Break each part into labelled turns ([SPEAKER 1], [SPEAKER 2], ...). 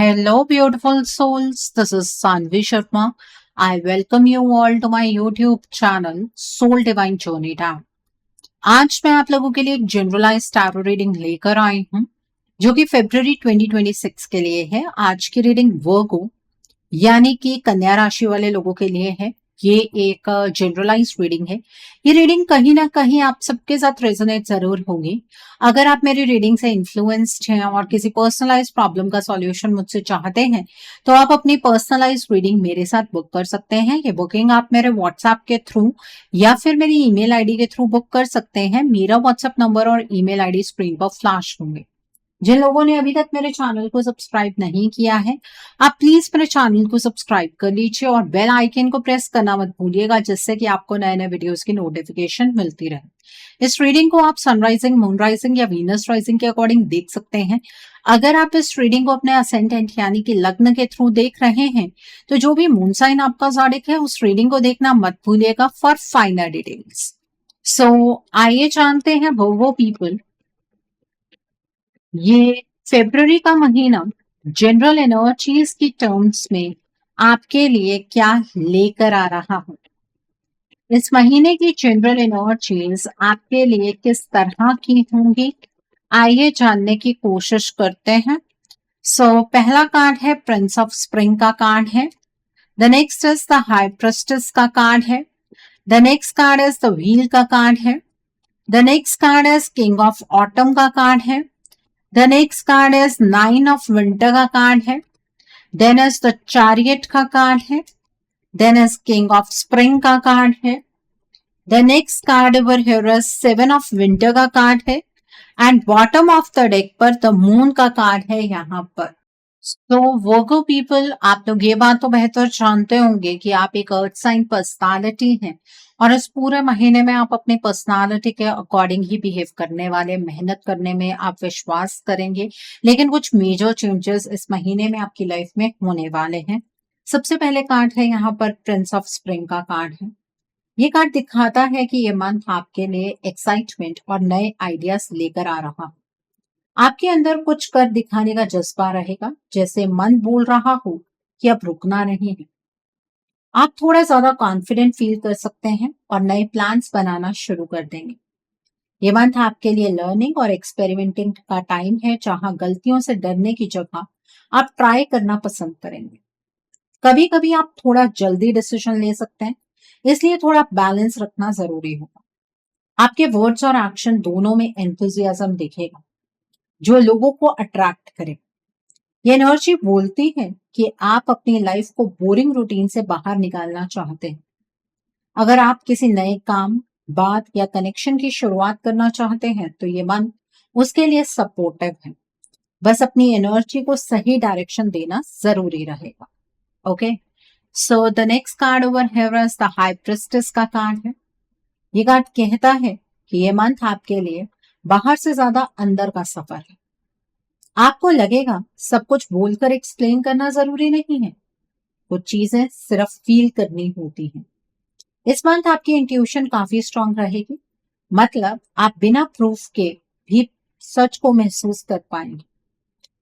[SPEAKER 1] Hello, beautiful souls. This is Sanvi Sharma. I welcome you all to my YouTube channel Soul Divine Journey Down. आज मैं आप लोगों के लिए एक जनरलाइज टैरो रीडिंग लेकर आई हूं जो कि फरवरी 2026 के लिए है। आज की रीडिंग वर्गो यानी कि कन्या राशि वाले लोगों के लिए है। ये एक जनरलाइज रीडिंग है। ये रीडिंग कहीं ना कहीं आप सबके साथ रेजोनेट जरूर होगी। अगर आप मेरी रीडिंग से इन्फ्लुएंस्ड हैं और किसी पर्सनलाइज प्रॉब्लम का सॉल्यूशन मुझसे चाहते हैं तो आप अपनी पर्सनलाइज रीडिंग मेरे साथ बुक कर सकते हैं। ये बुकिंग आप मेरे व्हाट्सएप के थ्रू या फिर मेरी ईमेल आईडी के थ्रू बुक कर सकते हैं। मेरा व्हाट्सएप नंबर और ईमेल आईडी स्क्रीन पर फ्लैश होंगे। जिन लोगों ने अभी तक मेरे चैनल को सब्सक्राइब नहीं किया है, आप प्लीज मेरे चैनल को सब्सक्राइब कर लीजिए और बेल आइकन को प्रेस करना मत भूलिएगा, जिससे कि आपको नए नए वीडियोस की नोटिफिकेशन मिलती रहे। इस रीडिंग को आप सनराइजिंग, मून राइजिंग या वीनस राइजिंग के अकॉर्डिंग देख सकते हैं। अगर आप इस रीडिंग को अपने असेंडेंट यानी कि लग्न के थ्रू देख रहे हैं तो जो भी मून साइन आपका ज़ोडिक है उस रीडिंग को देखना मत भूलिएगा फॉर फाइनल डिटेल्स। सो आइए जानते हैं वो पीपल ये फेब्रुवरी का महीना जनरल एनर्जीज की टर्म्स में आपके लिए क्या लेकर आ रहा है। इस महीने की जनरल एनर्जीज आपके लिए किस तरह की होंगी, आइए जानने की कोशिश करते हैं। पहला कार्ड है प्रिंस ऑफ स्प्रिंग का कार्ड है। The next is the high priestess का कार्ड है। The next card is the wheel का कार्ड है। The next card is king of autumn का कार्ड है। The next card is nine of winter का card है। Then is the chariot का card है। Then is king of spring का card है। The next card over here is seven of winter का card है and bottom of the deck पर the moon का कार्ड है यहाँ पर। वर्गो पीपल, आप लोग ये बात तो बेहतर जानते होंगे कि आप एक अर्थ साइन पर्सनालिटी हैं और इस पूरे महीने में आप अपनी पर्सनालिटी के अकॉर्डिंग ही बिहेव करने वाले, मेहनत करने में आप विश्वास करेंगे। लेकिन कुछ मेजर चेंजेस इस महीने में आपकी लाइफ में होने वाले हैं। सबसे पहले कार्ड है यहाँ पर प्रिंस ऑफ स्प्रिंग का कार्ड है। ये कार्ड दिखाता है कि ये मंथ आपके लिए एक्साइटमेंट और नए आइडियाज लेकर आ रहा है। आपके अंदर कुछ कर दिखाने का जज्बा रहेगा, जैसे मन बोल रहा हो कि अब रुकना नहीं है। आप थोड़ा ज्यादा कॉन्फिडेंट फील कर सकते हैं और नए प्लान्स बनाना शुरू कर देंगे। ये मंथ आपके लिए लर्निंग और एक्सपेरिमेंटिंग का टाइम है, जहां गलतियों से डरने की जगह आप ट्राई करना पसंद करेंगे। कभी कभी आप थोड़ा जल्दी डिसीजन ले सकते हैं, इसलिए थोड़ा बैलेंस रखना जरूरी होगा। आपके वर्ड्स और एक्शन दोनों में एंथुजियाज्म दिखेगा जो लोगों को अट्रैक्ट करे। ये एनर्जी बोलती है कि आप अपनी लाइफ को बोरिंग रूटीन से बाहर निकालना चाहते हैं। अगर आप किसी नए काम, बात या कनेक्शन की शुरुआत करना चाहते हैं तो ये मंथ उसके लिए सपोर्टिव है। बस अपनी एनर्जी को सही डायरेक्शन देना जरूरी रहेगा। Okay, so the next card over here is the high priestess का कार्ड है। ये कार्ड कहता है कि ये मंथ आपके लिए बाहर से ज्यादा अंदर का सफर है। आपको लगेगा सब कुछ बोलकर एक्सप्लेन करना जरूरी नहीं है, कुछ चीजें सिर्फ फील करनी होती हैं। इस मंथ आपकी इंट्यूशन काफी स्ट्रांग रहेगी, मतलब आप बिना प्रूफ के भी सच को महसूस कर पाएंगे।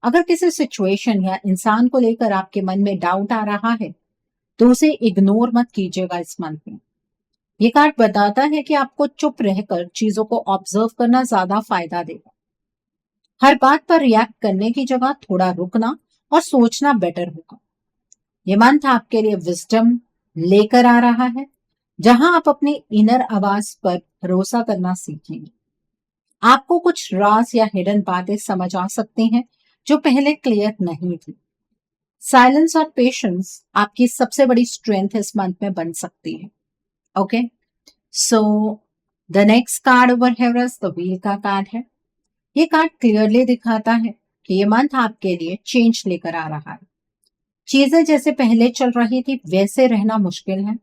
[SPEAKER 1] अगर किसी सिचुएशन या इंसान को लेकर आपके मन में डाउट आ रहा है तो उसे इग्नोर मत कीजिएगा। इस मंथ में ये कार्ड बताता है कि आपको चुप रहकर चीजों को ऑब्जर्व करना ज्यादा फायदा देगा। हर बात पर रिएक्ट करने की जगह थोड़ा रुकना और सोचना बेटर होगा। ये मंथ आपके लिए विजडम लेकर आ रहा है, जहां आप अपनी इनर आवाज पर भरोसा करना सीखेंगे। आपको कुछ राज या हिडन बातें समझ आ सकती हैं जो पहले क्लियर नहीं थी। साइलेंस और पेशेंस आपकी सबसे बड़ी स्ट्रेंथ इस मंथ में बन सकती है। Okay, so the next card over here is the wheel का कार्ड है। ये कार्ड क्लियरली दिखाता है कि ये मंथ आपके लिए चेंज लेकर आ रहा है। चीजें जैसे पहले चल रही थी वैसे रहना मुश्किल है।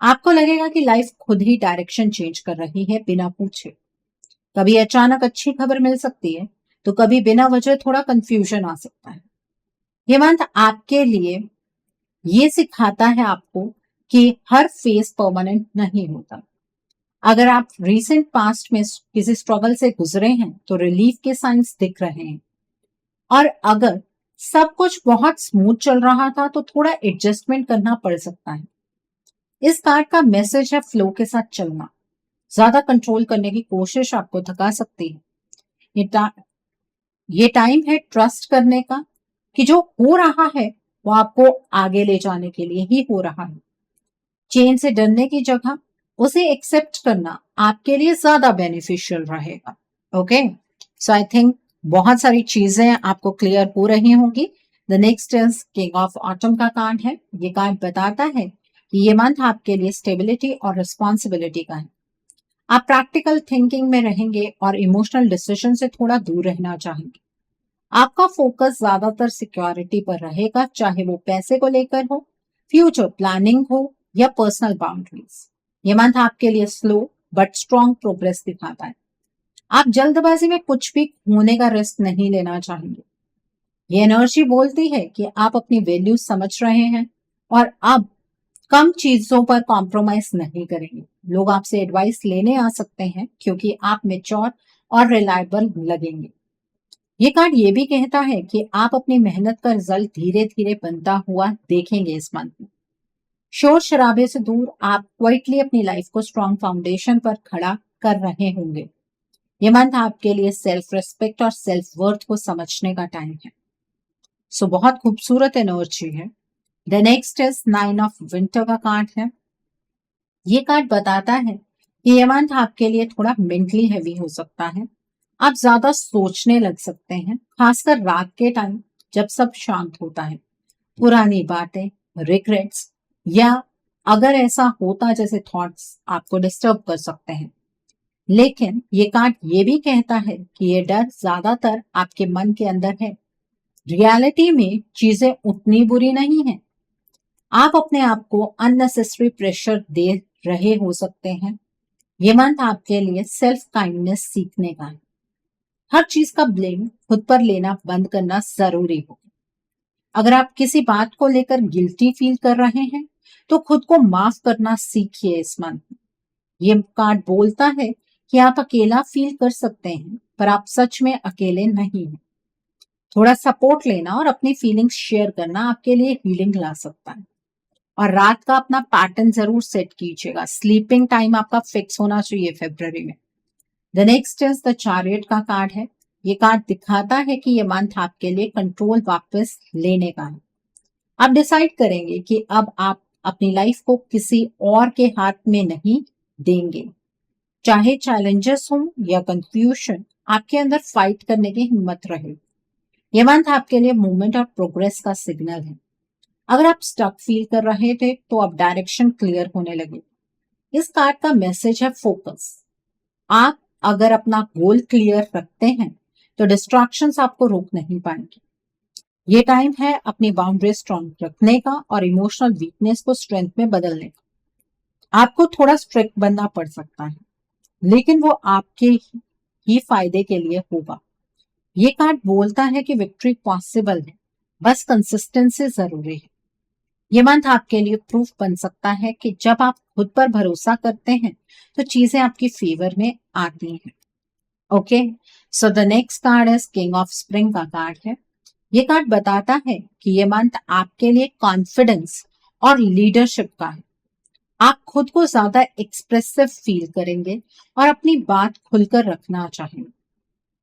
[SPEAKER 1] आपको लगेगा कि लाइफ खुद ही डायरेक्शन चेंज कर रही है बिना पूछे। कभी अचानक अच्छी खबर मिल सकती है तो कभी बिना वजह थोड़ा कंफ्यूजन आ सकता है। ये मंथ आपके लिए ये सिखाता है आपको कि हर फेज परमानेंट नहीं होता। अगर आप रीसेंट पास्ट में किसी स्ट्रगल से गुजरे हैं तो रिलीफ के साइंस दिख रहे हैं, और अगर सब कुछ बहुत स्मूथ चल रहा था तो थोड़ा एडजस्टमेंट करना पड़ सकता है। इस कार्ड का मैसेज है फ्लो के साथ चलना। ज्यादा कंट्रोल करने की कोशिश आपको थका सकती है। ये टा, ये टाइम है ट्रस्ट करने का कि जो हो रहा है वो आपको आगे ले जाने के लिए ही हो रहा है। चेंज से डरने की जगह उसे एक्सेप्ट करना आपके लिए ज्यादा बेनिफिशियल रहेगा। ओके, सो आई थिंक बहुत सारी चीजें आपको क्लियर हो रही होंगी। The next is king of autumn का कार्ड है। ये कार्ड बताता है कि ये मंथ आपके लिए स्टेबिलिटी और रिस्पॉन्सिबिलिटी का है। आप प्रैक्टिकल थिंकिंग में रहेंगे और इमोशनल डिसीजन से थोड़ा दूर रहना चाहेंगे। आपका फोकस ज्यादातर सिक्योरिटी पर रहेगा, चाहे वो पैसे को लेकर हो, फ्यूचर प्लानिंग हो या पर्सनल बाउंड्रीज। ये मंथ आपके लिए स्लो बट स्ट्रॉन्ग प्रोग्रेस दिखाता है। आप जल्दबाजी में कुछ भी होने का रिस्क नहीं लेना चाहेंगे। ये एनर्जी बोलती है कि आप अपनी वैल्यूज समझ रहे हैं और अब कम चीजों पर कॉम्प्रोमाइज नहीं करेंगे। लोग आपसे एडवाइस लेने आ सकते हैं क्योंकि आप मेच्योर और रिलायबल लगेंगे। ये कार्ड ये भी कहता है कि आप अपनी मेहनत का रिजल्ट धीरे धीरे बनता हुआ देखेंगे इस मंथ में। शोर शराबे से दूर आप क्वाइटली अपनी लाइफ को स्ट्रॉन्ग फाउंडेशन पर खड़ा कर रहे होंगे। ये मंथ आपके लिए सेल्फ रिस्पेक्ट और सेल्फ वर्थ को समझने का टाइम है। सो बहुत खूबसूरत एनर्जी है। The next is nine of winter का कार्ड है। ये कार्ड बताता है कि ये मंथ आपके लिए थोड़ा मेंटली हैवी हो सकता है। आप ज्यादा सोचने लग सकते हैं, खासकर रात के टाइम जब सब शांत होता है। पुरानी बातें, रिग्रेट्स या अगर ऐसा होता जैसे थॉट्स आपको डिस्टर्ब कर सकते हैं। लेकिन ये कार्ड ये भी कहता है कि ये डर ज्यादातर आपके मन के अंदर है। रियलिटी में चीजें उतनी बुरी नहीं है। आप अपने आप को अननेसेसरी प्रेशर दे रहे हो सकते हैं। ये मंथ आपके लिए सेल्फ काइंडनेस सीखने का है। हर चीज का ब्लेम खुद पर लेना बंद करना जरूरी हो। अगर आप किसी बात को लेकर गिल्टी फील कर रहे हैं तो खुद को माफ करना सीखिए इस मंथ में। ये कार्ड बोलता है कि आप अकेला फील कर सकते हैं पर आप सच में अकेले नहीं हैं। थोड़ा सपोर्ट लेना और अपनी फीलिंग्स शेयर करना आपके लिए हीलिंग ला सकता है। और रात का अपना पैटर्न जरूर सेट कीजिएगा। स्लीपिंग टाइम आपका फिक्स होना चाहिए फरवरी में। The next is the chariot का कार्ड है। ये कार्ड दिखाता है कि ये मंथ आपके लिए कंट्रोल वापस लेने का है। आप डिसाइड करेंगे कि अब आप अपनी लाइफ को किसी और के हाथ में नहीं देंगे। चाहे चैलेंजेस हो या कंफ्यूजन, आपके अंदर फाइट करने की हिम्मत रहे। ये मंथ आपके लिए मूवमेंट और प्रोग्रेस का सिग्नल है। अगर आप स्टक फील कर रहे थे तो अब डायरेक्शन क्लियर होने लगे। इस कार्ड का मैसेज है फोकस। आप अगर अपना गोल क्लियर रखते हैं तो डिस्ट्रैक्शंस आपको रोक नहीं पाएंगे। ये टाइम है अपनी बाउंड्री स्ट्रॉन्ग रखने का और इमोशनल वीकनेस को स्ट्रेंथ में बदलने का। आपको थोड़ा स्ट्रिक्ट बनना पड़ सकता है, लेकिन वो आपके ही फायदे के लिए होगा। ये कार्ड बोलता है कि विक्ट्री पॉसिबल है, बस कंसिस्टेंसी जरूरी है। ये मंथ आपके लिए प्रूफ बन सकता है कि जब आप खुद पर भरोसा करते हैं तो चीजें आपकी फेवर में आती हैं। Okay, so the next card is king of spring का कार्ड है। ये कार्ड बताता है कि ये मंथ आपके लिए कॉन्फिडेंस और लीडरशिप का है। आप खुद को ज्यादा एक्सप्रेसिव फील करेंगे और अपनी बात खुलकर रखना चाहेंगे।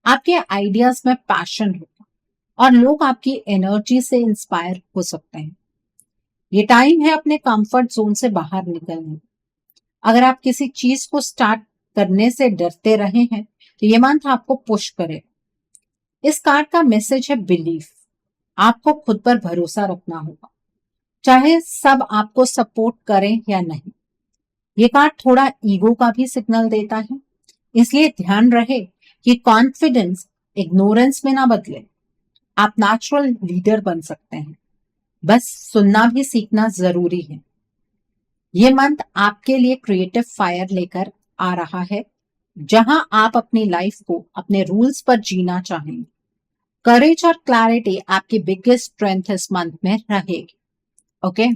[SPEAKER 1] आपके आइडियाज में पैशन होगा और लोग आपकी एनर्जी से इंस्पायर हो सकते हैं। ये टाइम है अपने कंफर्ट जोन से बाहर निकलने। अगर आप किसी चीज को स्टार्ट करने से डरते रहे हैं तो ये मंथ आपको पुश करे। इस कार्ड का मैसेज है बिलीफ। आपको खुद पर भरोसा रखना होगा, चाहे सब आपको सपोर्ट करें या नहीं। ये कार्ड थोड़ा ईगो का भी सिग्नल देता है, इसलिए ध्यान रहे कि कॉन्फिडेंस इग्नोरेंस में ना बदले। आप नेचुरल लीडर बन सकते हैं, बस सुनना भी सीखना जरूरी है। ये मंथ आपके लिए क्रिएटिव फायर लेकर आ रहा है, जहां आप अपनी लाइफ को अपने रूल्स पर जीना चाहेंगे। करेज और क्लैरिटी आपकी बिगेस्ट स्ट्रेंथ इस मंथ में रहेगी। Okay,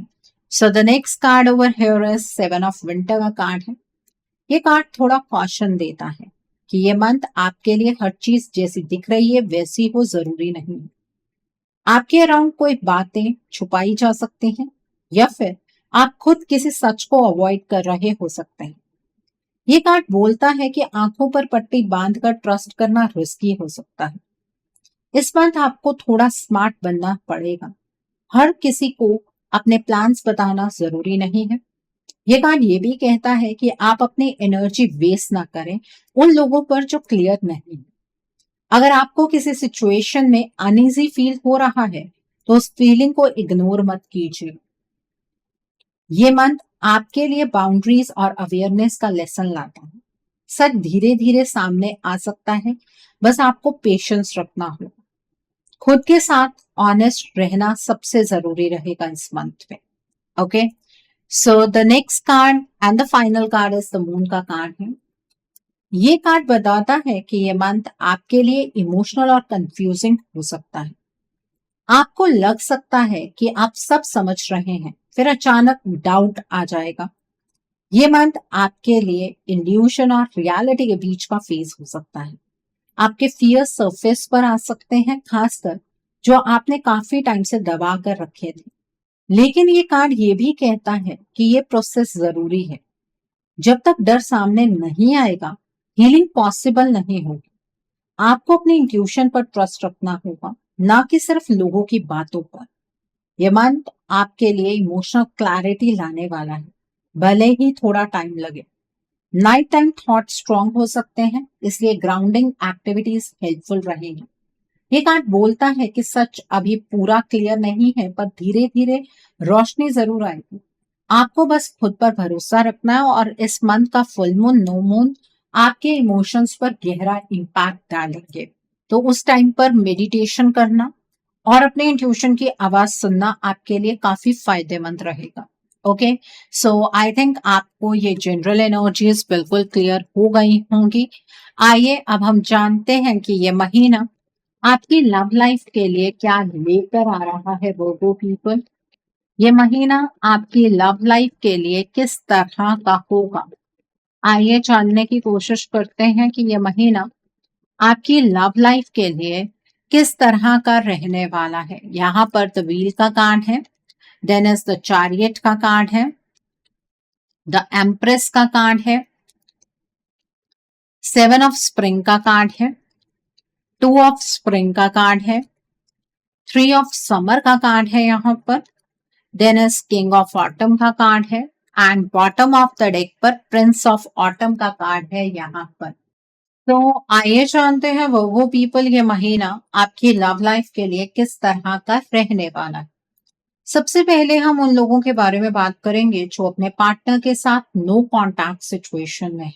[SPEAKER 1] so the next card over here is seven of winter का कार्ड है। ये कार्ड थोड़ा कॉशन देता है कि ये मंथ आपके लिए हर चीज जैसी दिख रही है वैसी हो जरूरी नहीं। आपके अराउंड कोई बातें छुपाई जा सकती हैं या फिर आप खुद किसी सच को अवॉइड कर रहे हो सकते हैं। ये कार्ड बोलता है कि आंखों पर पट्टी बांधकर ट्रस्ट करना रिस्की हो सकता है। इस बात आपको थोड़ा स्मार्ट बनना पड़ेगा। हर किसी को अपने प्लान्स बताना जरूरी नहीं है। ये कार्ड ये भी कहता है कि आप अपनी एनर्जी वेस्ट ना करें उन लोगों पर जो क्लियर नहीं है। अगर आपको किसी सिचुएशन में अनईजी फील हो रहा है तो उस फीलिंग को इग्नोर मत कीजिए। ये मंथ आपके लिए बाउंड्रीज और अवेयरनेस का लेसन लाता है। सच धीरे धीरे सामने आ सकता है, बस आपको पेशेंस रखना होगा। खुद के साथ ऑनेस्ट रहना सबसे जरूरी रहेगा इस मंथ में। Okay, so the next card and the final card is the moon का कार्ड है। ये कार्ड बताता है कि ये मंथ आपके लिए इमोशनल और कंफ्यूजिंग हो सकता है। आपको लग सकता है कि आप सब समझ रहे हैं, फिर अचानक डाउट आ जाएगा। ये मंथ आपके लिए इल्यूशन और रियलिटी के बीच का फेज हो सकता है। आपके फियर सरफेस पर आ सकते हैं, खासकर जो आपने काफी टाइम से दबा कर रखे थे। लेकिन ये कार्ड ये भी कहता है कि ये प्रोसेस जरूरी है। जब तक डर सामने नहीं आएगा, हीलिंग पॉसिबल नहीं होगी। आपको अपने इंट्यूशन पर ट्रस्ट रखना होगा, ना कि सिर्फ लोगों की बातों पर। ये मंथ आपके लिए इमोशनल क्लैरिटी लाने वाला है, भले ही थोड़ा टाइम लगे। नाइट टाइम थॉट स्ट्रांग हो सकते हैं, इसलिए ग्राउंडिंग एक्टिविटीज हेल्पफुल रहेंगी। ये कार्ड बोलता है कि सच अभी पूरा क्लियर नहीं है, पर धीरे धीरे रोशनी जरूर आएगी। आपको बस खुद पर भरोसा रखना है, और इस मंथ का फुल मून, नो मून आपके इमोशंस पर गहरा इम्पैक्ट डालेंगे। तो उस टाइम पर मेडिटेशन करना और अपने इंट्यूशन की आवाज सुनना आपके लिए काफी फायदेमंद रहेगा। ओके, सो आई थिंक आपको ये जनरल एनर्जीज बिल्कुल क्लियर हो गई होंगी। आइए अब हम जानते हैं कि ये महीना आपकी लव लाइफ के लिए क्या लेकर आ रहा है वर्गो पीपल। ये महीना आपकी लव लाइफ के लिए किस तरह का होगा। आइए जानने की कोशिश करते हैं कि ये महीना आपकी लव लाइफ के लिए किस तरह का रहने वाला है। यहाँ पर द व्हील का कार्ड है, देन इज द चैरियट का कार्ड है, द एम्प्रेस का कार्ड है, सेवन ऑफ स्प्रिंग का कार्ड है, टू ऑफ स्प्रिंग का कार्ड है, थ्री ऑफ समर का कार्ड है यहाँ पर, then is king of autumn का कार्ड है, and bottom of the deck पर प्रिंस ऑफ ऑटम का कार्ड है यहाँ पर। तो आइए जानते हैं वो पीपल ये महीना आपकी लव लाइफ के लिए किस तरह का रहने वाला है। सबसे पहले हम उन लोगों के बारे में बात करेंगे जो अपने पार्टनर के साथ नो कॉन्टैक्ट सिचुएशन में है।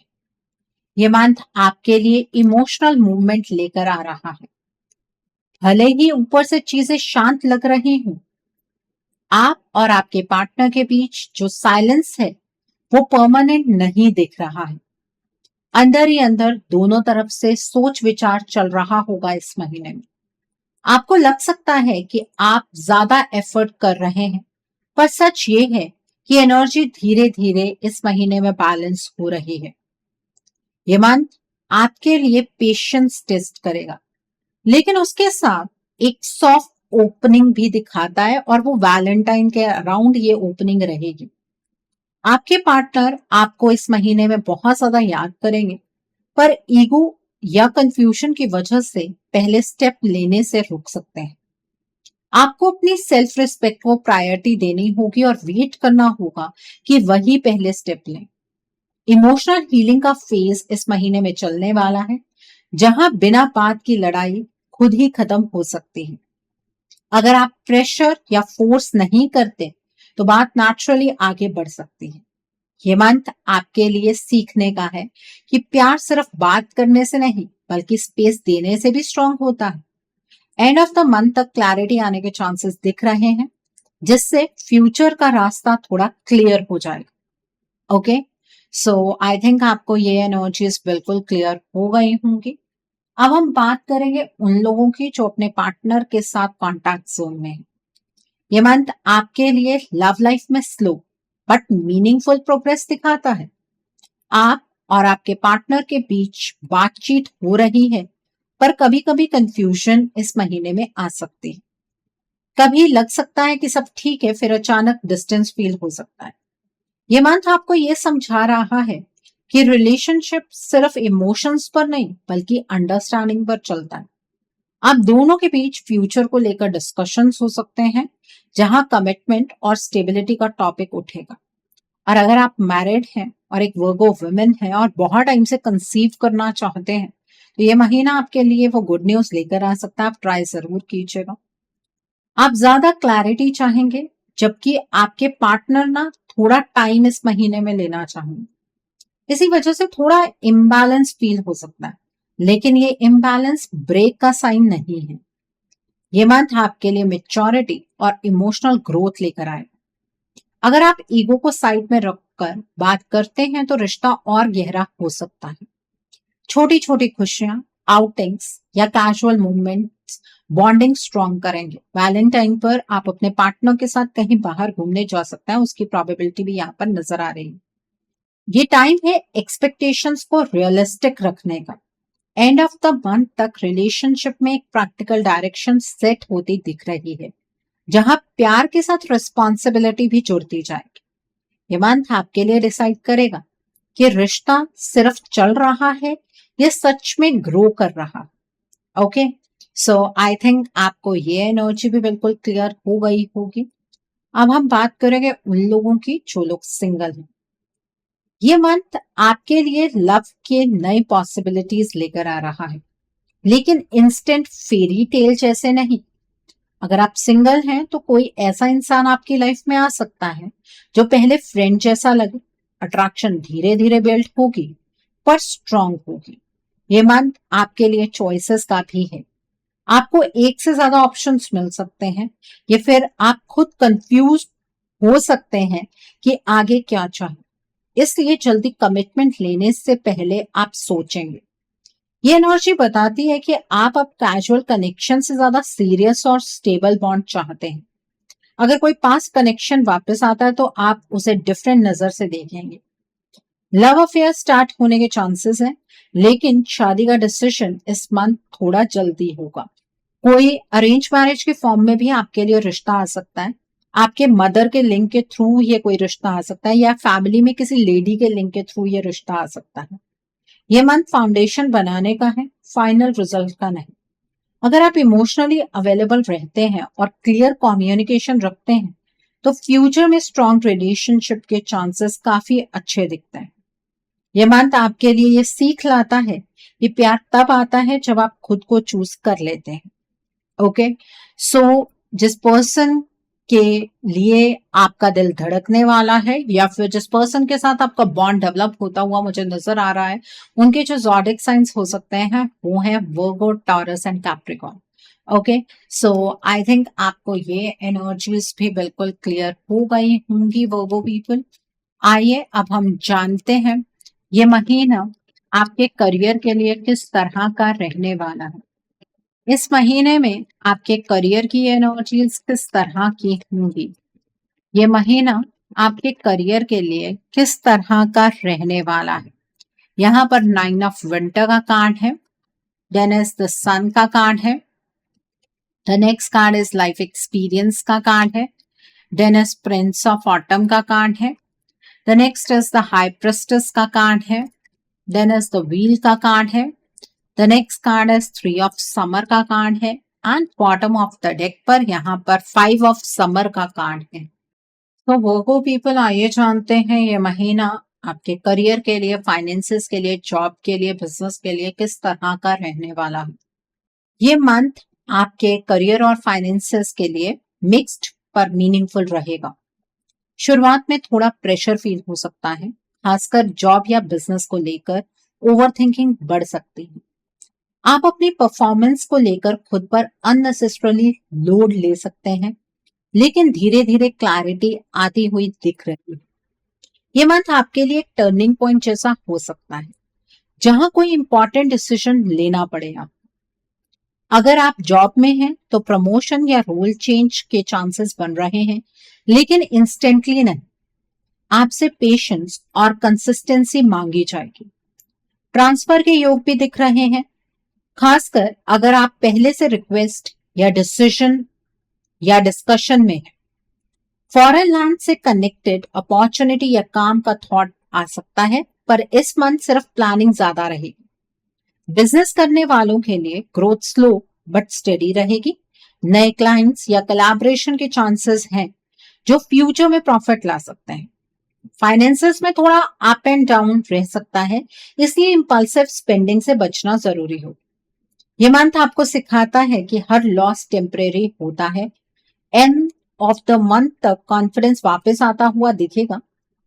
[SPEAKER 1] ये मंथ आपके लिए इमोशनल मूवमेंट लेकर आ रहा है। भले ही ऊपर से चीजें शांत लग रही हूं, आप और आपके पार्टनर के बीच जो साइलेंस है वो परमानेंट नहीं दिख रहा है। अंदर ही अंदर दोनों तरफ से सोच विचार चल रहा होगा इस महीने में। आपको लग सकता है कि आप ज्यादा एफर्ट कर रहे हैं, पर सच ये है कि एनर्जी धीरे धीरे इस महीने में बैलेंस हो रही है। ये मंथ आपके लिए पेशेंस टेस्ट करेगा, लेकिन उसके साथ एक सॉफ्ट ओपनिंग भी दिखाता है, और वो वैलेंटाइन के अराउंड ये ओपनिंग रहेगी। आपके पार्टनर आपको इस महीने में बहुत ज्यादा याद करेंगे, पर ईगो या कंफ्यूजन की वजह से पहले स्टेप लेने से रुक सकते हैं। आपको अपनी सेल्फ रिस्पेक्ट को प्रायोरिटी देनी होगी और वेट करना होगा कि वही पहले स्टेप लें। इमोशनल हीलिंग का फेज इस महीने में चलने वाला है, जहां बिना बात की लड़ाई खुद ही खत्म हो सकती है। अगर आप प्रेशर या फोर्स नहीं करते तो बात नेचुरली आगे बढ़ सकती है। ये मंथ आपके लिए सीखने का है कि प्यार सिर्फ बात करने से नहीं, बल्कि स्पेस देने से भी स्ट्रांग होता है। एंड ऑफ द मंथ तक क्लैरिटी आने के चांसेस दिख रहे हैं, जिससे फ्यूचर का रास्ता थोड़ा क्लियर हो जाएगा। ओके, सो आई थिंक आपको ये एनर्जीज बिल्कुल क्लियर हो गई होंगी। अब हम बात करेंगे उन लोगों की जो अपने पार्टनर के साथ कॉन्टैक्ट जोन में है। ये मंथ आपके लिए लव लाइफ में स्लो बट मीनिंगफुल प्रोग्रेस दिखाता है। आप और आपके पार्टनर के बीच बातचीत हो रही है, पर कभी कभी कंफ्यूजन इस महीने में आ सकती है। कभी लग सकता है कि सब ठीक है, फिर अचानक डिस्टेंस फील हो सकता है। ये मंथ आपको ये समझा रहा है कि रिलेशनशिप सिर्फ इमोशंस पर नहीं बल्कि अंडरस्टैंडिंग पर चलता है। आप दोनों के बीच फ्यूचर को लेकर डिस्कशंस हो सकते हैं, जहां कमिटमेंट और स्टेबिलिटी का टॉपिक उठेगा। और अगर आप मैरिड हैं और एक वर्गो वुमेन है और बहुत टाइम से कंसीव करना चाहते हैं, तो ये महीना आपके लिए वो गुड न्यूज लेकर आ सकता है। आप ट्राई जरूर कीजिएगा। आप ज्यादा क्लैरिटी चाहेंगे, जबकि आपके पार्टनर ना थोड़ा टाइम इस महीने में लेना चाहेंगे। इसी वजह से थोड़ा इम्बैलेंस फील हो सकता है, लेकिन ये इम्बैलेंस ब्रेक का साइन नहीं है। ये मंथ आपके लिए मेच्योरिटी और इमोशनल ग्रोथ लेकर आए। अगर आप ईगो को साइड में रखकर बात करते हैं तो रिश्ता और गहरा हो सकता है। छोटी छोटी खुशियां, आउटिंग्स या कैजुअल मूवमेंट्स बॉन्डिंग स्ट्रॉन्ग करेंगे। वैलेंटाइन पर आप अपने पार्टनर के साथ कहीं बाहर घूमने जा सकते हैं, उसकी प्रोबेबिलिटी भी यहाँ पर नजर आ रही है। ये टाइम है एक्सपेक्टेशंस को रियलिस्टिक रखने का। एंड ऑफ द मंथ तक रिलेशनशिप में एक प्रैक्टिकल डायरेक्शन सेट होती दिख रही है, जहां प्यार के साथ रिस्पॉन्सिबिलिटी भी जुड़ती जाएगी। ये मंथ आपके लिए डिसाइड करेगा कि रिश्ता सिर्फ चल रहा है या सच में ग्रो कर रहा है। ओके, सो आई थिंक आपको ये एनर्जी भी बिल्कुल क्लियर हो गई होगी। अब हम बात करेंगे उन लोगों की जो लोग सिंगल हैं। ये मंथ आपके लिए लव के नए पॉसिबिलिटीज लेकर आ रहा है, लेकिन इंस्टेंट फेरी टेल जैसे नहीं। अगर आप सिंगल हैं तो कोई ऐसा इंसान आपकी लाइफ में आ सकता है जो पहले फ्रेंड जैसा लगे। अट्रैक्शन धीरे धीरे बिल्ड होगी, पर स्ट्रांग होगी। ये मंथ आपके लिए चॉइसेस का भी है। आपको एक से ज्यादा ऑप्शंस मिल सकते हैं, या फिर आप खुद कंफ्यूज हो सकते हैं कि आगे क्या चाहें। इसलिए जल्दी कमिटमेंट लेने से पहले आप सोचेंगे। ये एनर्जी बताती है कि आप अब कैजुअल कनेक्शन से ज्यादा सीरियस और स्टेबल बॉन्ड चाहते हैं। अगर कोई पास कनेक्शन वापस आता है तो आप उसे डिफरेंट नजर से देखेंगे। लव अफेयर स्टार्ट होने के चांसेस हैं, लेकिन शादी का डिसीजन इस मंथ थोड़ा जल्दी होगा। कोई अरेंज मैरिज के फॉर्म में भी आपके लिए रिश्ता आ सकता है। आपके मदर के लिंक के थ्रू ये कोई रिश्ता आ सकता है, या फैमिली में किसी लेडी के लिंक के थ्रू ये रिश्ता आ सकता है। ये मंथ फाउंडेशन बनाने का है, फाइनल रिजल्ट का नहीं। अगर आप इमोशनली अवेलेबल रहते हैं और क्लियर कम्युनिकेशन रखते हैं, तो फ्यूचर में स्ट्रॉन्ग रिलेशनशिप के चांसेस काफी अच्छे दिखते हैं। ये मंथ आपके लिए ये सीख लाता है कि प्यार तब आता है जब आप खुद को चूज कर लेते हैं। ओके, सो जिस पर्सन के लिए आपका दिल धड़कने वाला है, या फिर जिस पर्सन के साथ आपका बॉन्ड डेवलप होता हुआ मुझे नजर आ रहा है, उनके जो ज़ोडिएक साइंस हो सकते हैं वो हैं Virgo, Taurus and Capricorn. Okay, so I think आपको ये एनर्जीज भी बिल्कुल क्लियर हो गई होंगी वर्गो पीपल। आइए अब हम जानते हैं ये महीना आपके करियर के लिए किस तरह का रहने वाला है। इस महीने में आपके करियर की एनर्जीज किस तरह की होंगी। ये महीना आपके करियर के लिए किस तरह का रहने वाला है। यहाँ पर 9 ऑफ विंटर का कार्ड है, देन इज द सन का कार्ड है, the next card is life experience का कार्ड है, then is prince of autumn का कार्ड है, the next is the high priestess का कार्ड है, देन इज द व्हील का कार्ड है, the next card is 3 of summer का card है, and bottom of the deck पर यहाँ पर 5 ऑफ समर का कार्ड है। तो वर्गो पीपल, आइए जानते हैं ये महीना आपके करियर के लिए, फाइनेंसेस के लिए, जॉब के लिए, बिजनेस के लिए किस तरह का रहने वाला है। ये मंथ आपके करियर और फाइनेंसेस के लिए मिक्स्ड पर मीनिंगफुल रहेगा। शुरुआत में थोड़ा प्रेशर फील हो सकता है, खासकर जॉब या बिजनेस को लेकर ओवरथिंकिंग बढ़ सकती है। आप अपनी परफॉर्मेंस को लेकर खुद पर अननेसेसरली लोड ले सकते हैं, लेकिन धीरे धीरे क्लैरिटी आती हुई दिख रही है। ये मंथ आपके लिए एक टर्निंग पॉइंट जैसा हो सकता है, जहां कोई इंपॉर्टेंट डिसीजन लेना पड़ेगा। अगर आप जॉब में हैं तो प्रमोशन या रोल चेंज के चांसेस बन रहे हैं, लेकिन इंस्टेंटली नहीं। आपसे पेशेंस और कंसिस्टेंसी मांगी जाएगी। ट्रांसफर के योग भी दिख रहे हैं, खासकर अगर आप पहले से रिक्वेस्ट या डिसीजन या डिस्कशन में है। फॉरेन लैंड से कनेक्टेड अपॉर्चुनिटी या काम का थॉट आ सकता है, पर इस मंथ सिर्फ प्लानिंग ज्यादा रहेगी। बिजनेस करने वालों के लिए ग्रोथ स्लो बट स्टेडी रहेगी। नए क्लाइंट्स या कोलैबोरेशन के चांसेस हैं जो फ्यूचर में प्रॉफिट ला सकते हैं। फाइनेंसेस में थोड़ा अप एंड डाउन रह सकता है, इसलिए इंपल्सिव स्पेंडिंग से बचना जरूरी हो। ये मंथ आपको सिखाता है कि हर लॉस टेम्परेरी होता है। एंड ऑफ द मंथ तक कॉन्फिडेंस वापस आता हुआ दिखेगा।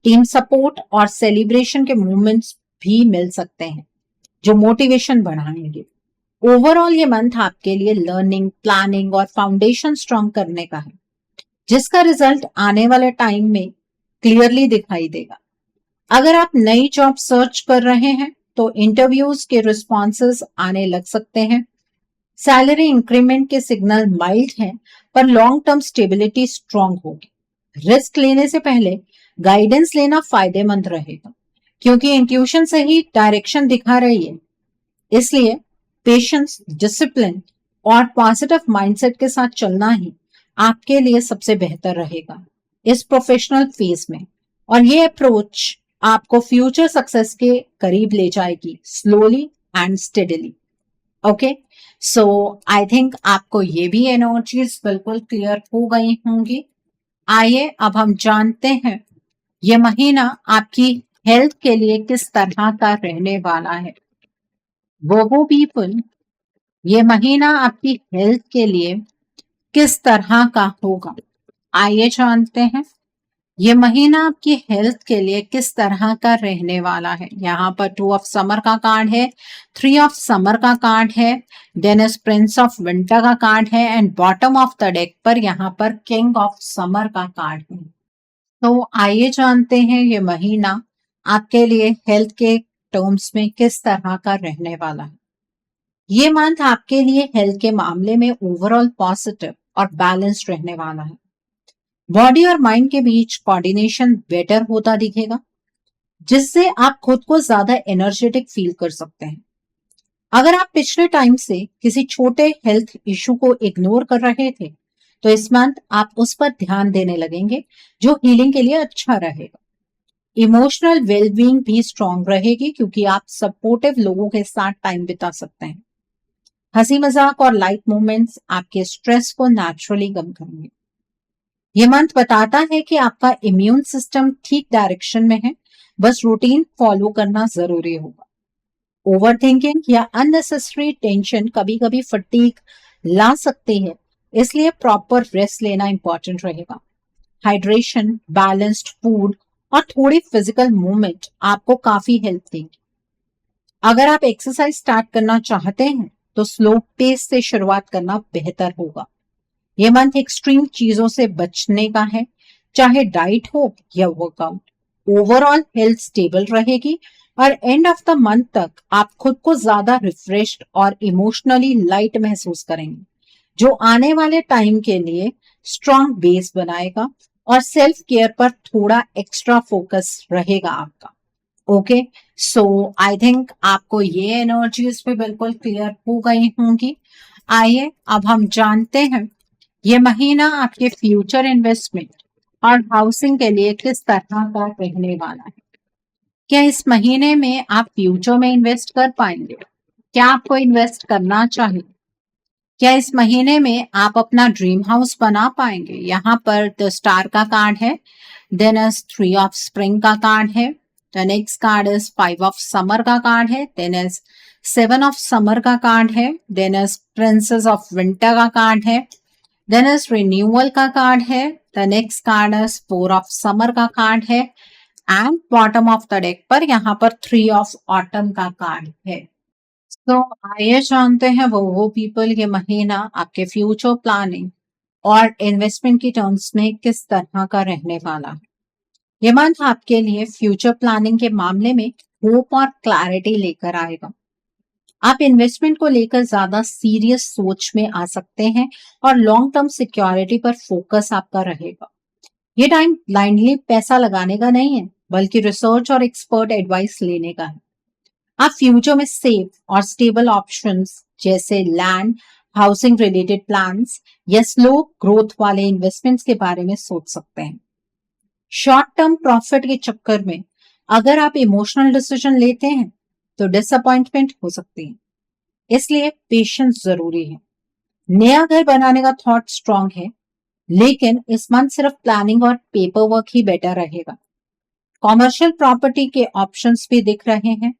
[SPEAKER 1] टीम सपोर्ट और सेलिब्रेशन के मोमेंट्स भी मिल सकते हैं जो मोटिवेशन बढ़ाएंगे। ओवरऑल ये मंथ आपके लिए लर्निंग, प्लानिंग और फाउंडेशन स्ट्रॉन्ग करने का है, जिसका रिजल्ट आने वाले टाइम में क्लियरली दिखाई देगा। अगर आप नई जॉब सर्च कर रहे हैं तो इंटरव्यूज के रिस्पॉन्सेज आने लग सकते हैं। सैलरी इंक्रीमेंट के सिग्नल माइल्ड हैं, पर लॉन्ग टर्म स्टेबिलिटी स्ट्रांग होगी। रिस्क लेने से पहले गाइडेंस लेना फायदेमंद रहेगा, क्योंकि इंट्यूशन से ही डायरेक्शन दिखा रही है। इसलिए पेशेंस, डिसिप्लिन और पॉजिटिव माइंडसेट के साथ चलना ही आपके लिए सबसे बेहतर रहेगा इस प्रोफेशनल फेज में। और ये अप्रोच आपको फ्यूचर सक्सेस के करीब ले जाएगी, slowly and steadily. Okay, so I think आपको ये भी एनर्जीज बिल्कुल क्लियर हो गई होंगी। आइए अब हम जानते हैं ये महीना आपकी हेल्थ के लिए किस तरह का रहने वाला है। वो पीपल, ये महीना आपकी हेल्थ के लिए किस तरह का होगा, आइए जानते हैं। ये महीना आपकी हेल्थ के लिए किस तरह का रहने वाला है। यहाँ पर 2 ऑफ समर का कार्ड है, 3 ऑफ समर का कार्ड है, then is prince of winter का कार्ड है, and bottom of the deck पर यहाँ पर किंग ऑफ समर का कार्ड है। तो आइए जानते हैं ये महीना आपके लिए हेल्थ के टर्म्स में किस तरह का रहने वाला है। ये मंथ आपके लिए हेल्थ के मामले में ओवरऑल पॉजिटिव और बैलेंस्ड रहने वाला है। बॉडी और माइंड के बीच कोऑर्डिनेशन बेटर होता दिखेगा, जिससे आप खुद को ज्यादा एनर्जेटिक फील कर सकते हैं। अगर आप पिछले टाइम से किसी छोटे हेल्थ इशू को इग्नोर कर रहे थे, तो इस मंथ आप उस पर ध्यान देने लगेंगे, जो हीलिंग के लिए अच्छा रहेगा। इमोशनल वेलबींग भी स्ट्रांग रहेगी, क्योंकि आप सपोर्टिव लोगों के साथ टाइम बिता सकते हैं। हंसी मजाक और लाइट मोमेंट्स आपके स्ट्रेस को नेचुरली कम करेंगे। ये मंथ बताता है कि आपका इम्यून सिस्टम ठीक डायरेक्शन में है, बस रूटीन फॉलो करना जरूरी होगा। ओवरथिंकिंग या अननेसेसरी टेंशन कभी कभी फटीग ला सकती है, इसलिए प्रॉपर रेस्ट लेना इंपॉर्टेंट रहेगा। हाइड्रेशन, बैलेंस्ड फूड और थोड़ी फिजिकल मूवमेंट आपको काफी हेल्प देंगी। अगर आप एक्सरसाइज स्टार्ट करना चाहते हैं तो स्लो पेस से शुरुआत करना बेहतर होगा। ये मंथ एक्सट्रीम चीजों से बचने का है, चाहे डाइट हो या वर्कआउट। ओवरऑल हेल्थ स्टेबल रहेगी और एंड ऑफ द मंथ तक आप खुद को ज्यादा रिफ्रेश्ड और इमोशनली लाइट महसूस करेंगे, जो आने वाले टाइम के लिए स्ट्रॉन्ग बेस बनाएगा और सेल्फ केयर पर थोड़ा एक्स्ट्रा फोकस रहेगा आपका। ओके, सो आई थिंक आपको ये एनर्जीज भी बिल्कुल क्लियर हो गई होंगी। आइए अब हम जानते हैं ये महीना आपके फ्यूचर इन्वेस्टमेंट और हाउसिंग के लिए किस तरह का रहने वाला है। क्या इस महीने में आप फ्यूचर में इन्वेस्ट कर पाएंगे? क्या आपको इन्वेस्ट करना चाहिए? क्या इस महीने में आप अपना ड्रीम हाउस बना पाएंगे? यहाँ पर द स्टार का कार्ड है, देन इज 3 ऑफ स्प्रिंग का कार्ड है, the next card is 5 of summer का कार्ड है, देन इज 7 ऑफ समर का कार्ड है, then is princess of winter का कार्ड है, देन इज रिन्यूअल का कार्ड है, the next card is 4 of summer का कार्ड है, and bottom of the deck पर यहाँ पर 3 ऑफ ऑटम का कार्ड है। तो आइए जानते हैं वो पीपल ये महीना आपके फ्यूचर प्लानिंग और इन्वेस्टमेंट की टर्म्स में किस तरह का रहने वाला है। ये मंथ आपके लिए फ्यूचर प्लानिंग के मामले में होप और क्लैरिटी लेकर आएगा। आप इन्वेस्टमेंट को लेकर ज्यादा सीरियस सोच में आ सकते हैं और लॉन्ग टर्म सिक्योरिटी पर फोकस आपका रहेगा। ये टाइम ब्लाइंडली पैसा लगाने का नहीं है, बल्कि रिसर्च और एक्सपर्ट एडवाइस लेने का है। आप फ्यूचर में सेफ और स्टेबल ऑप्शंस जैसे लैंड, हाउसिंग रिलेटेड प्लान्स या स्लो ग्रोथ वाले इन्वेस्टमेंट्स के बारे में सोच सकते हैं। शॉर्ट टर्म प्रॉफिट के चक्कर में अगर आप इमोशनल डिसीजन लेते हैं तो डिसअपॉइंटमेंट हो सकती है, इसलिए पेशेंस जरूरी है। नया घर बनाने का थॉट स्ट्रांग है, लेकिन इस मंथ सिर्फ प्लानिंग और पेपर वर्क ही बेटर रहेगा। कॉमर्शियल प्रॉपर्टी के ऑप्शंस भी दिख रहे हैं,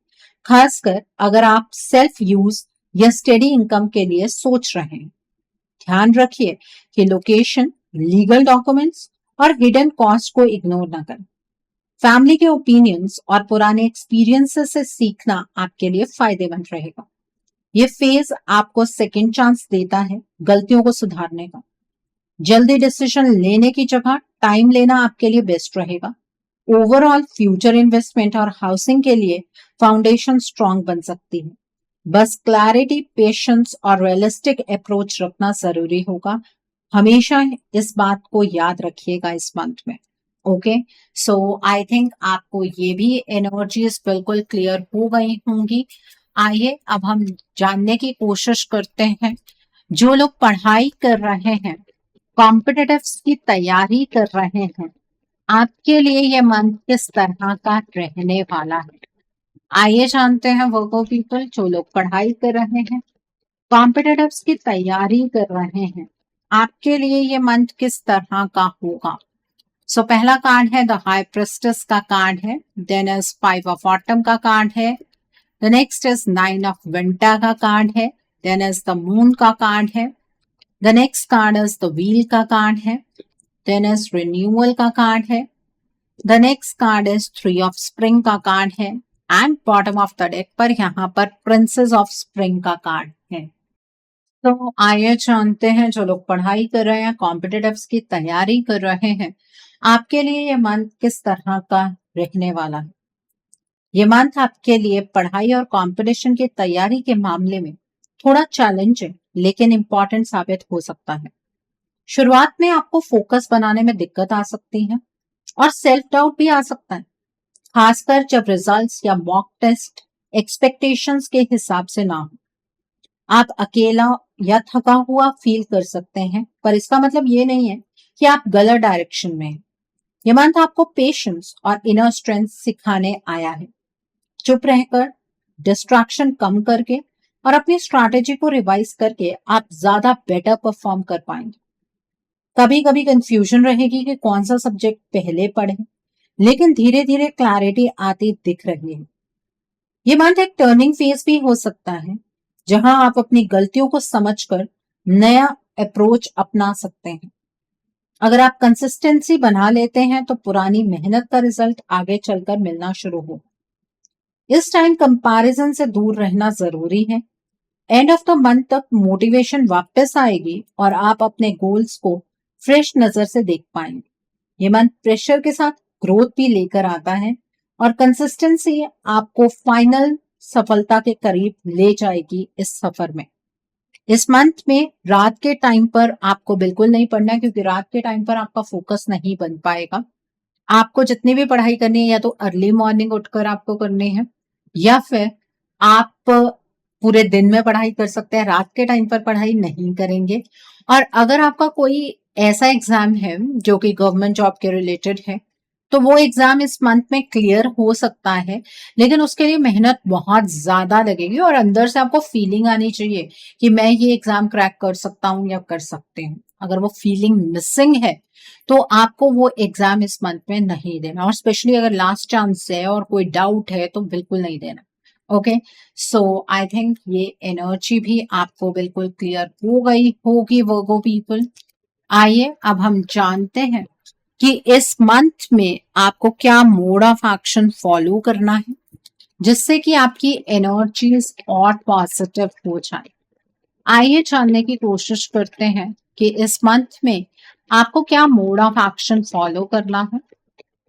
[SPEAKER 1] खासकर अगर आप सेल्फ यूज या स्टेडी इनकम के लिए सोच रहे हैं। ध्यान रखिए कि लोकेशन, लीगल डॉक्यूमेंट्स और हिडन कॉस्ट को इग्नोर ना करें। फैमिली के ओपिनियंस और पुराने एक्सपीरियंसेस से सीखना आपके लिए फायदेमंद रहेगा। ये फेज आपको सेकेंड चांस देता है गलतियों को सुधारने का। जल्दी डिसीजन लेने की जगह टाइम लेना आपके लिए बेस्ट रहेगा। ओवरऑल फ्यूचर इन्वेस्टमेंट और हाउसिंग के लिए फाउंडेशन स्ट्रांग बन सकती है। बस क्लैरिटी, पेशेंस और रियलिस्टिक अप्रोच रखना जरूरी होगा। हमेशा इस बात को याद रखिएगा इस मंथ में। ओके, सो आई थिंक आपको ये भी एनर्जीज बिल्कुल क्लियर हो गई होंगी। आइए अब हम जानने की कोशिश करते हैं, जो लोग पढ़ाई कर रहे हैं, कॉम्पिटिटिव्स की तैयारी कर रहे हैं, आपके लिए ये मंथ किस तरह का रहने वाला है। आइए जानते हैं वर्गो पीपल, जो लोग पढ़ाई कर रहे हैं, कॉम्पिटिटिव्स की तैयारी कर रहे हैं, आपके लिए ये मंथ किस तरह का होगा। सो पहला कार्ड है द हाई प्रिस्टेस का कार्ड है, देन इज 5 ऑफ ऑटम का कार्ड है, the next is 9 of winter का कार्ड है, देन इज द मून का कार्ड है, the next card is the wheel का कार्ड है, देन इज रिन्यूअल का कार्ड है, the next card is 3 of spring का कार्ड है, and bottom of the deck पर यहाँ पर प्रिंसेस ऑफ स्प्रिंग का कार्ड है। तो आइए जानते हैं, जो लोग पढ़ाई कर रहे हैं, कॉम्पिटिटिव्स की तैयारी कर रहे हैं, आपके लिए ये मंथ किस तरह का रहने वाला है। ये मंथ आपके लिए पढ़ाई और कंपटीशन की तैयारी के मामले में थोड़ा चैलेंजिंग लेकिन इंपॉर्टेंट साबित हो सकता है। शुरुआत में आपको फोकस बनाने में दिक्कत आ सकती है और सेल्फ डाउट भी आ सकता है, खासकर जब रिजल्ट्स या मॉक टेस्ट एक्सपेक्टेशंस के हिसाब से ना हो। आप अकेला या थका हुआ फील कर सकते हैं, पर इसका मतलब ये नहीं है कि आप गलत डायरेक्शन में हैं। ये मंथ आपको पेशेंस और इनर स्ट्रेंथ सिखाने आया है। चुप रहकर, डिस्ट्रैक्शन कम करके और अपनी स्ट्रैटेजी को रिवाइज करके आप ज्यादा बेटर परफॉर्म कर पाएंगे। कभी कभी कंफ्यूजन रहेगी कि कौन सा सब्जेक्ट पहले पढ़ें, लेकिन धीरे धीरे क्लैरिटी आती दिख रही है। ये मंथ एक टर्निंग फेज भी हो सकता है, जहां आप अपनी गलतियों को समझकर नया अप्रोच अपना सकते हैं। अगर आप कंसिस्टेंसी बना लेते हैं तो पुरानी मेहनत का रिजल्ट आगे चलकर मिलना शुरू हो। इस टाइम कंपैरिजन से दूर रहना जरूरी है। एंड ऑफ द मंथ तक मोटिवेशन वापस आएगी और आप अपने गोल्स को फ्रेश नजर से देख पाएंगे। ये मंथ प्रेशर के साथ ग्रोथ भी लेकर आता है और कंसिस्टेंसी आपको फाइनल सफलता के करीब ले जाएगी इस सफर में। इस मंथ में रात के टाइम पर आपको बिल्कुल नहीं पढ़ना है, क्योंकि रात के टाइम पर आपका फोकस नहीं बन पाएगा। आपको जितनी भी पढ़ाई करनी है, या तो अर्ली मॉर्निंग उठकर आपको करनी है, या फिर आप पूरे दिन में पढ़ाई कर सकते हैं, रात के टाइम पर पढ़ाई नहीं करेंगे। और अगर आपका कोई ऐसा एग्जाम है जो कि गवर्नमेंट जॉब के रिलेटेड है, तो वो एग्जाम इस मंथ में क्लियर हो सकता है, लेकिन उसके लिए मेहनत बहुत ज्यादा लगेगी और अंदर से आपको फीलिंग आनी चाहिए कि मैं ये एग्जाम क्रैक कर सकता हूँ या कर सकते हैं। अगर वो फीलिंग मिसिंग है तो आपको वो एग्जाम इस मंथ में नहीं देना, और स्पेशली अगर लास्ट चांस है और कोई डाउट है तो बिल्कुल नहीं देना। ओके, सो आई थिंक ये एनर्जी भी आपको बिल्कुल क्लियर हो गई होगी वर्गो पीपल। आइए अब हम जानते हैं कि इस मंथ में आपको क्या मोड ऑफ एक्शन फॉलो करना है, जिससे कि आपकी एनर्जीज और पॉजिटिव हो जाए। आइए जानने की कोशिश करते हैं कि इस मंथ में आपको क्या मोड ऑफ एक्शन फॉलो करना है,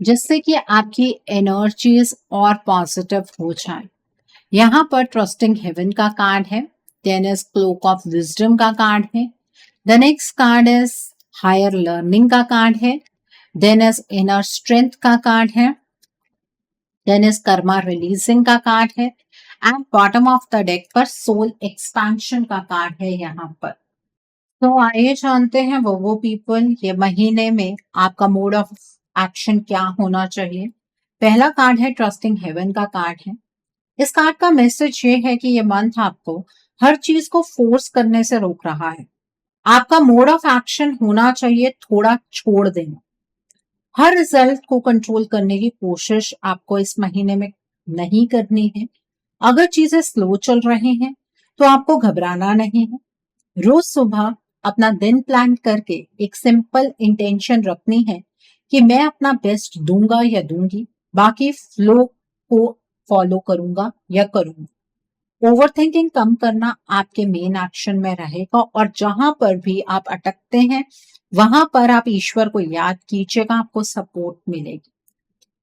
[SPEAKER 1] जिससे कि आपकी एनर्जीज और पॉजिटिव हो जाए। यहाँ पर ट्रस्टिंग हेवन का कार्ड है, then is cloak of wisdom का कार्ड है, the next card is higher learning का कार्ड है, देन इज इनर स्ट्रेंथ का कार्ड है, देन इज कर्मा रिलीजिंग का कार्ड है, and bottom of the deck पर सोल एक्सपेंशन का कार्ड है यहाँ पर। तो आइए जानते हैं वो पीपल ये महीने में आपका मोड ऑफ एक्शन क्या होना चाहिए। पहला कार्ड है ट्रस्टिंग हेवन का कार्ड है। इस कार्ड का मैसेज ये है कि ये मंथ आपको हर चीज को फोर्स करने से रोक रहा है। आपका मोड ऑफ एक्शन होना चाहिए थोड़ा छोड़ देना। हर रिजल्ट को कंट्रोल करने की कोशिश आपको इस महीने में नहीं करनी है। अगर चीजें स्लो चल रही हैं तो आपको घबराना नहीं है। रोज सुबह अपना दिन प्लान करके एक सिंपल इंटेंशन रखनी है कि मैं अपना बेस्ट दूंगा या दूंगी, बाकी फ्लो को फॉलो करूंगा या करूंगी। ओवर थिंकिंग कम करना आपके मेन एक्शन में रहेगा और जहां पर भी आप अटकते हैं वहां पर आप ईश्वर को याद कीजिएगा, आपको सपोर्ट मिलेगी।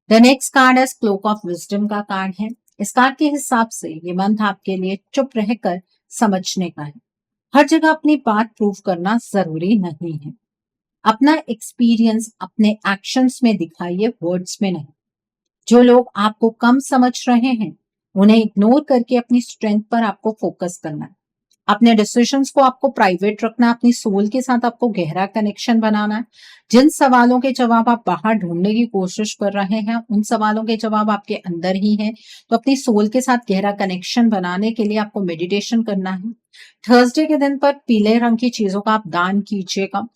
[SPEAKER 1] द नेक्स्ट कार्ड है क्लोक ऑफ विजडम का कार्ड है। इस कार्ड के हिसाब से ये मंथ आपके लिए चुप रहकर समझने का है। हर जगह अपनी बात प्रूव करना जरूरी नहीं है। अपना एक्सपीरियंस अपने एक्शंस में दिखाइए, वर्ड्स में नहीं। जो लोग आपको कम समझ रहे हैं उन्हें इग्नोर करके अपनी स्ट्रेंथ पर आपको फोकस करना है। अपने डिसीजंस को आपको प्राइवेट रखना है, अपनी सोल के साथ आपको गहरा कनेक्शन बनाना है। जिन सवालों के जवाब आप बाहर ढूंढने की कोशिश कर रहे हैं उन सवालों के जवाब आपके अंदर ही हैं। तो अपनी सोल के साथ गहरा कनेक्शन बनाने के लिए आपको मेडिटेशन करना है। थर्सडे के दिन पर पीले रंग की चीजों का आप दान कीजिएगा।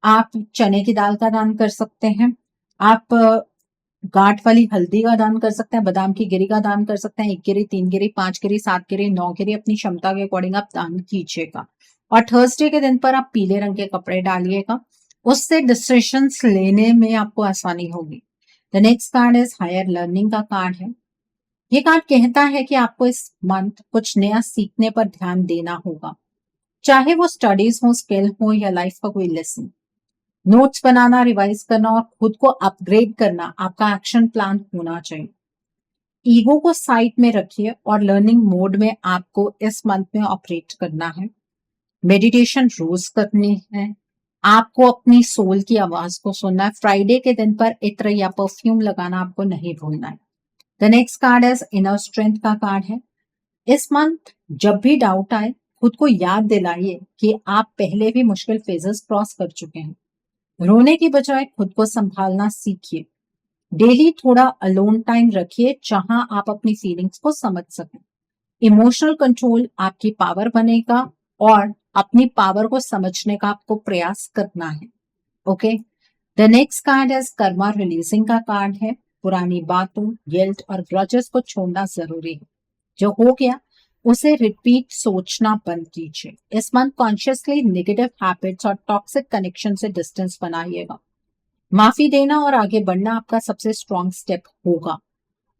[SPEAKER 1] आप चने की दाल का दान कर सकते हैं, आप गांठ वाली हल्दी का दान कर सकते हैं, बादाम की गिरी का दान कर सकते हैं। 1 गिरी, 3 गिरी, 5 गिरी, 7 गिरी, 9 गिरी अपनी क्षमता के अकॉर्डिंग आप दान कीजिएगा। और थर्सडे के दिन पर आप पीले रंग के कपड़े डालिएगा, उससे डिसीजंस लेने में आपको आसानी होगी। The next card is higher learning का कार्ड है। ये कार्ड कहता है कि आपको इस मंथ कुछ नया सीखने पर ध्यान देना होगा, चाहे वो स्टडीज हो, स्किल हो या लाइफ का कोई लेसन। नोट्स बनाना, रिवाइज करना और खुद को अपग्रेड करना आपका एक्शन प्लान होना चाहिए। ईगो को साइड में रखिए और लर्निंग मोड में आपको इस मंथ में ऑपरेट करना है। मेडिटेशन रोज करनी है। आपको अपनी सोल की आवाज को सुनना है। फ्राइडे के दिन पर इत्र या परफ्यूम लगाना आपको नहीं भूलना है। The next card is inner strength का कार्ड है। इस मंथ जब भी डाउट आए खुद को याद दिलाइए कि आप पहले भी मुश्किल फेजेस क्रॉस कर चुके हैं। रोने की बजाय खुद को संभालना सीखिए। डेली थोड़ा अलोन टाइम रखिए जहां आप अपनी फीलिंग्स को समझ सकें। इमोशनल कंट्रोल आपकी पावर बनेगा और अपनी पावर को समझने का आपको प्रयास करना है। ओके, द नेक्स्ट कार्ड है कर्मा रिलीजिंग का कार्ड है। पुरानी बातों, गिल्ट और ग्रजेस को छोड़ना जरूरी है। जो हो गया उसे रिपीट सोचना बंद कीजिए। इस मंथ कॉन्शियसली नेगेटिव हैबिट्स और टॉक्सिक कनेक्शन से डिस्टेंस बनाइएगा। माफी देना और आगे बढ़ना आपका सबसे स्ट्रॉन्ग स्टेप होगा।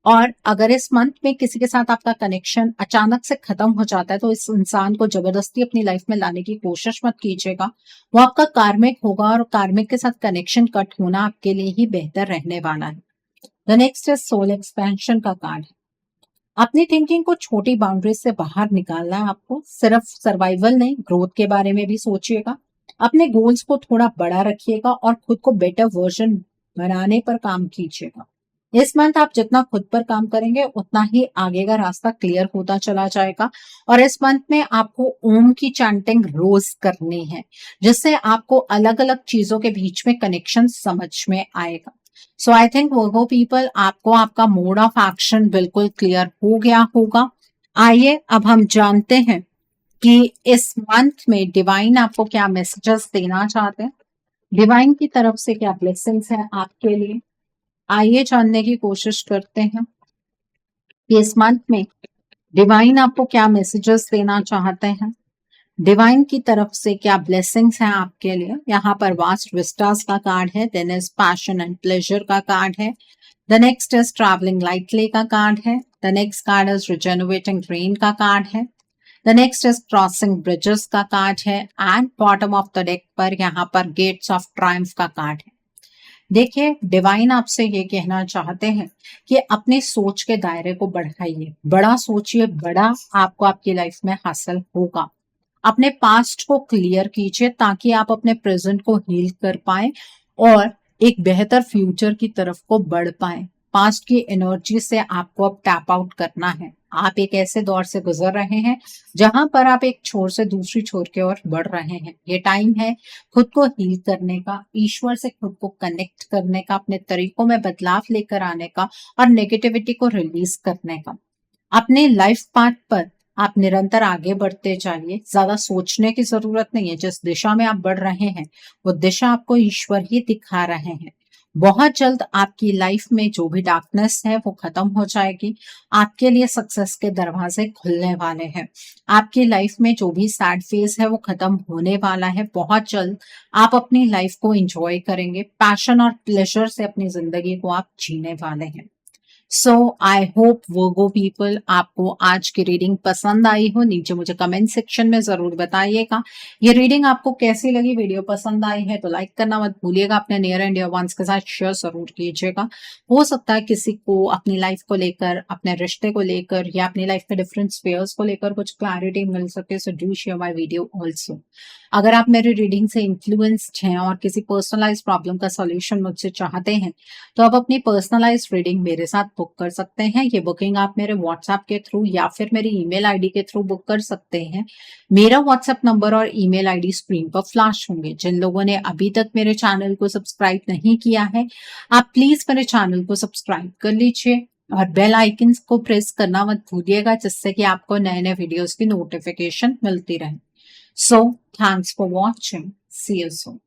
[SPEAKER 1] और अगर इस मंथ में किसी के साथ आपका कनेक्शन अचानक से खत्म हो जाता है तो इस इंसान को जबरदस्ती अपनी लाइफ में लाने की कोशिश मत कीजिएगा। वो आपका कार्मिक होगा और कार्मिक के साथ कनेक्शन कट होना आपके लिए ही बेहतर रहने वाला है। The next is soul expansion का कार्ड है। अपनी थिंकिंग को छोटी बाउंड्री से बाहर निकालना है आपको। सिर्फ सर्वाइवल नहीं, ग्रोथ के बारे में भी सोचिएगा। अपने गोल्स को थोड़ा बड़ा रखिएगा और खुद को बेटर वर्जन बनाने पर काम कीजिएगा। इस मंथ आप जितना खुद पर काम करेंगे उतना ही आगे का रास्ता क्लियर होता चला जाएगा। और इस मंथ में आपको ओम की चैंटिंग रोज करनी है, जिससे आपको अलग अलग चीजों के बीच में कनेक्शन समझ में आएगा। सो आई थिंक वर्गो पीपल, आपको आपका मोड ऑफ एक्शन बिल्कुल क्लियर हो गया होगा। आइए अब हम जानते हैं कि इस मंथ में डिवाइन आपको क्या मैसेजेस देना चाहते हैं, डिवाइन की तरफ से क्या ब्लेसिंग्स है आपके लिए। आइए जानने की कोशिश करते हैं कि इस मंथ में डिवाइन आपको क्या मैसेजेस देना चाहते हैं, डिवाइन की तरफ से क्या ब्लेसिंग्स हैं आपके लिए। यहाँ पर वास्ट विस्टास का कार्ड है। Then is passion and pleasure का कार्ड है। The next is travelling lightly का कार्ड है। The next card is regenerating rain का कार्ड है। The next is crossing bridges का कार्ड है। And bottom of the deck पर यहाँ पर गेट्स ऑफ ट्रायम्फ का कार्ड है। देखिए, डिवाइन आपसे ये कहना चाहते हैं कि अपनी सोच के दायरे को बढ़ाइए, बड़ा सोचिए, बड़ा आपको आपकी लाइफ में हासिल होगा। अपने पास्ट को क्लियर कीजिए ताकि आप अपने प्रेजेंट को हील कर पाए और एक बेहतर फ्यूचर की तरफ को बढ़ पाए। पास्ट की एनर्जी से आपको अब टैप आउट करना है। आप एक ऐसे दौर से गुजर रहे हैं जहां पर आप एक छोर से दूसरी छोर की ओर बढ़ रहे हैं। ये टाइम है खुद को हील करने का, ईश्वर से खुद को कनेक्ट करने का, अपने तरीकों में बदलाव लेकर आने का और नेगेटिविटी को रिलीज करने का। अपने लाइफ पाथ पर आप निरंतर आगे बढ़ते जाइए। ज्यादा सोचने की जरूरत नहीं है। जिस दिशा में आप बढ़ रहे हैं वो दिशा आपको ईश्वर ही दिखा रहे हैं। बहुत जल्द आपकी लाइफ में जो भी डार्कनेस है वो खत्म हो जाएगी। आपके लिए सक्सेस के दरवाजे खुलने वाले हैं। आपकी लाइफ में जो भी सैड फेज है वो खत्म होने वाला है। बहुत जल्द आप अपनी लाइफ को एंजॉय करेंगे। पैशन और प्लेजर से अपनी जिंदगी को आप जीने वाले हैं। सो आई होप वर्गो पीपल आपको आज की रीडिंग पसंद आई हो। नीचे मुझे कमेंट सेक्शन में जरूर बताइएगा। ये रीडिंग आपको कैसी लगी। वीडियो पसंद आई है तो लाइक करना मत भूलिएगा। अपने नियर एंड डियर वंस के साथ शेयर जरूर कीजिएगा। हो सकता है किसी को अपनी लाइफ को लेकर, अपने रिश्ते को लेकर या अपनी लाइफ के डिफरेंट स्पेयर्स को लेकर कुछ क्लैरिटी मिल सके। So do share my video also. अगर आप मेरी रीडिंग से इन्फ्लुएंस्ड हैं और किसी पर्सनलाइज प्रॉब्लम का सॉल्यूशन मुझसे चाहते हैं तो आप अपनी पर्सनलाइज रीडिंग मेरे साथ बुक कर सकते हैं। ये बुकिंग आप मेरे व्हाट्सएप के थ्रू या फिर मेरी ईमेल आईडी के थ्रू बुक कर सकते हैं। मेरा व्हाट्सएप नंबर और ईमेल आईडी स्क्रीन पर फ्लैश होंगे। जिन लोगों ने अभी तक मेरे चैनल को सब्सक्राइब नहीं किया है, आप प्लीज मेरे चैनल को सब्सक्राइब कर लीजिए और बेल आइकन को प्रेस करना मत भूलिएगा, जिससे कि आपको नए नए वीडियोस की नोटिफिकेशन मिलती रहे। So thanks for watching. See you soon.